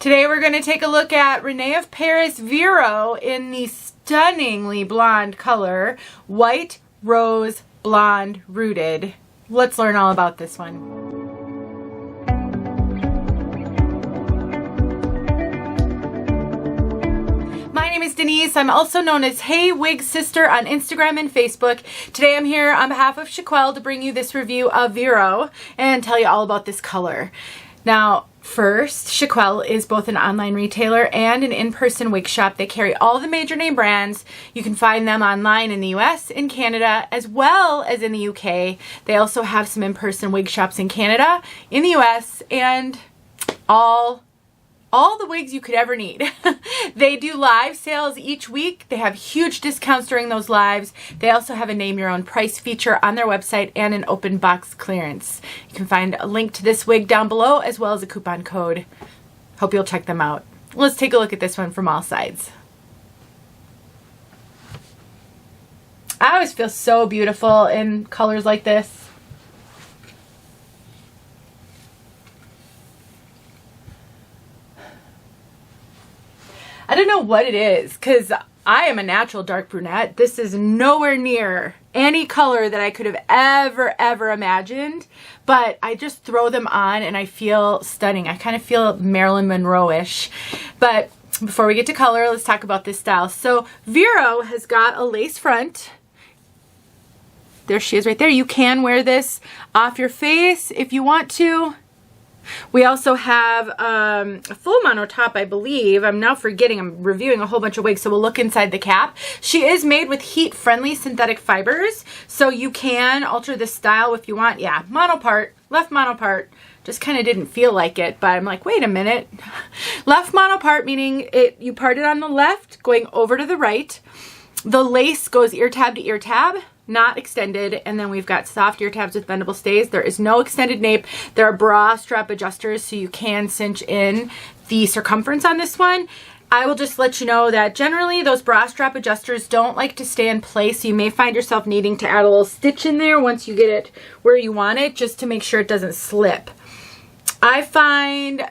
Today we're going to take a look at Rene of Paris Vero in the stunningly blonde color, White Rose Blonde Rooted. Let's learn all about this one. My name is Denise. I'm also known as heywigsister on Instagram and Facebook. Today I'm here on behalf of Chiquel to bring you this review of Vero and tell you all about this color. Now, first, Chiquel is both an online retailer and an in-person wig shop. They carry all the major name brands. You can find them online in the US, in Canada, as well as in the UK. They also have some in-person wig shops in Canada, in the US, and all the wigs you could ever need. They do live sales each week. They have huge discounts during those lives. They also have a name your own price feature on their website and an open box clearance. You can find a link to this wig down below as well as a coupon code. Hope you'll check them out. Let's take a look at this one from all sides. I always feel so beautiful in colors like this. I don't know what it is, because I am a natural dark brunette. This is nowhere near any color that I could have ever imagined, but I just throw them on and I feel stunning. I kind of feel Marilyn Monroe-ish. But before we get to color, let's talk about this style. So Vero has got a lace front. There she is right there. You can wear this off your face if you want to. We also have a full mono top, I believe. I'm now forgetting. I'm reviewing a whole bunch of wigs, so we'll look inside the cap. She is made with heat-friendly synthetic fibers, so you can alter the style if you want. Yeah, mono part, left mono part. Just kind of didn't feel like it, but I'm like, wait a minute. Left mono part, meaning you part it on the left, going over to the right. The lace goes ear tab to ear tab, not extended, and then we've got soft ear tabs with bendable stays. There is no extended nape. There are bra strap adjusters, so you can cinch in the circumference on this one. I will just let you know that generally those bra strap adjusters don't like to stay in place, so you may find yourself needing to add a little stitch in there once you get it where you want it, just to make sure it doesn't slip. I find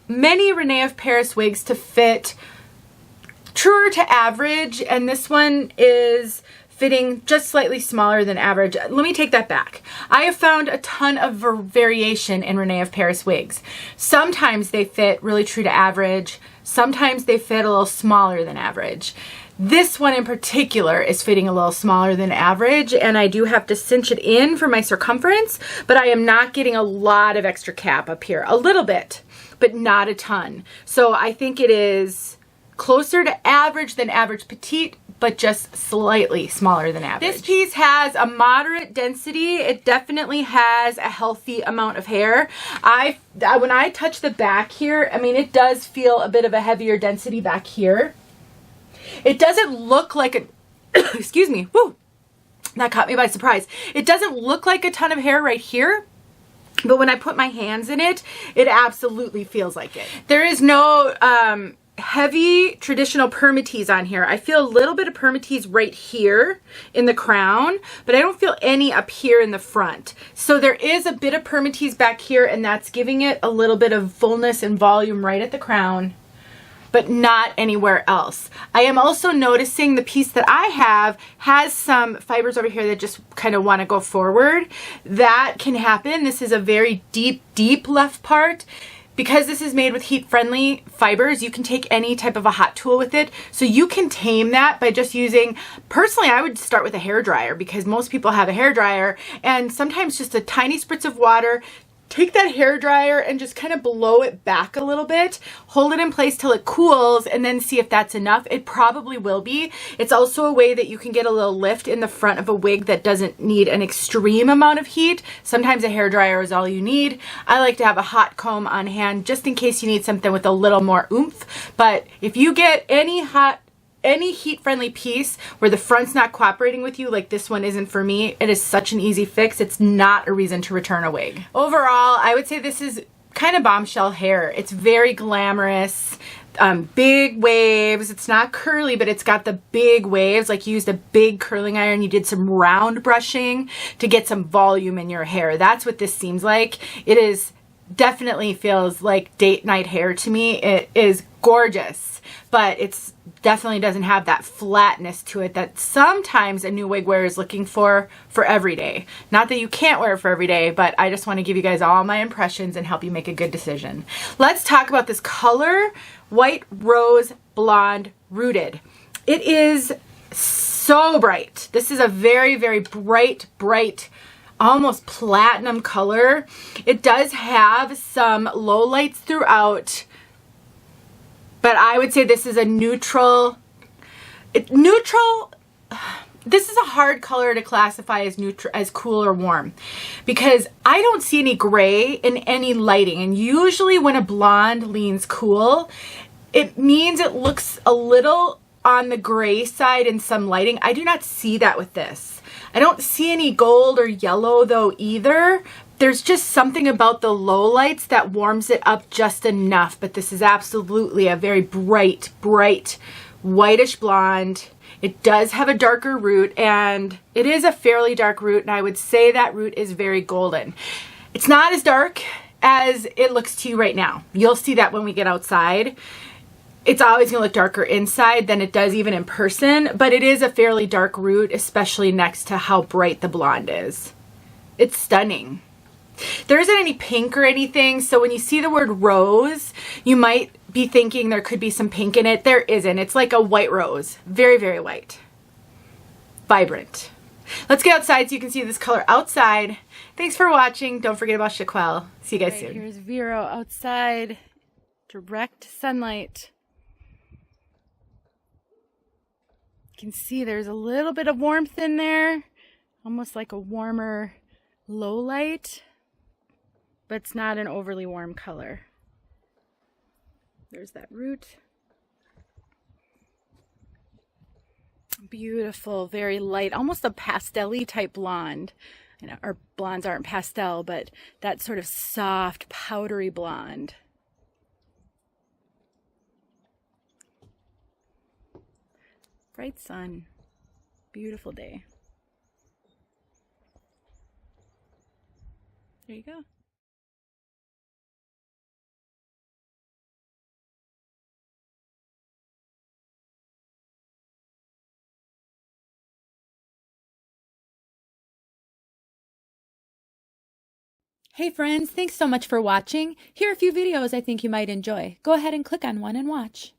many Rene of Paris wigs to fit truer to average, and this one is fitting just slightly smaller than average. Let me take that back. I have found a ton of variation in Rene of Paris wigs. Sometimes they fit really true to average. Sometimes they fit a little smaller than average. This one in particular is fitting a little smaller than average, and I do have to cinch it in for my circumference, but I am not getting a lot of extra cap up here. A little bit, but not a ton. So I think it is closer to average than average petite, but just slightly smaller than average. This piece has a moderate density. It definitely has a healthy amount of hair. When I touch the back here, I mean, it does feel a bit of a heavier density back here. It doesn't look like a, excuse me, whoo, that caught me by surprise. It doesn't look like a ton of hair right here, but when I put my hands in it, it absolutely feels like it. There is no, heavy traditional permatease on here. I feel a little bit of permatease right here in the crown, but I don't feel any up here in the front. So there is a bit of permatease back here, and that's giving it a little bit of fullness and volume right at the crown, but not anywhere else. I am also noticing the piece that I have has some fibers over here that just kind of want to go forward. That can happen. This is a very deep left part. Because this is made with heat-friendly fibers, you can take any type of a hot tool with it. So you can tame that by just using, personally, I would start with a hairdryer, because most people have a hairdryer, and sometimes just a tiny spritz of water. Take that hairdryer and just kind of blow it back a little bit, hold it in place till it cools, and then see if that's enough. It probably will be. It's also a way that you can get a little lift in the front of a wig that doesn't need an extreme amount of heat. Sometimes a hairdryer is all you need. I like to have a hot comb on hand just in case you need something with a little more oomph. But if you get any heat-friendly piece where the front's not cooperating with you, like this one isn't for me, it is such an easy fix. It's not a reason to return a wig. Overall, I would say this is kind of bombshell hair. It's very glamorous, big waves. It's not curly, but it's got the big waves. Like you used a big curling iron, you did some round brushing to get some volume in your hair. That's what this seems like. It is definitely feels like date night hair to me. It is gorgeous, but it's definitely doesn't have that flatness to it that sometimes a new wig wearer is looking for every day. Not that you can't wear it for every day, but I just want to give you guys all my impressions and help you make a good decision. Let's talk about this color, White Rose Blonde Rooted. It is so bright. This is a very, very bright, almost platinum color. It does have some low lights throughout, but I would say this is a neutral. This is a hard color to classify as neutral, as cool or warm, because I don't see any gray in any lighting. And usually when a blonde leans cool, it means it looks a little on the gray side in some lighting. I do not see that with this. I don't see any gold or yellow though either. There's just something about the low lights that warms it up just enough, but this is absolutely a very bright, whitish blonde. It does have a darker root, and it is a fairly dark root, and I would say that root is very golden. It's not as dark as it looks to you right now. You'll see that when we get outside. It's always going to look darker inside than it does even in person, but it is a fairly dark root, especially next to how bright the blonde is. It's stunning. There isn't any pink or anything, so when you see the word rose, you might be thinking there could be some pink in it. There isn't. It's like a white rose. Very, very white. Vibrant. Let's get outside so you can see this color outside. Thanks for watching. Don't forget about Chiquel. See you guys soon. Here's Vero outside. Direct sunlight. You can see there's a little bit of warmth in there. Almost like a warmer low light. But it's not an overly warm color. There's that root. Beautiful, very light, almost a pastel-y type blonde. You know, our blondes aren't pastel, but that sort of soft, powdery blonde. Bright sun, beautiful day. There you go. Hey friends, thanks so much for watching. Here are a few videos I think you might enjoy. Go ahead and click on one and watch.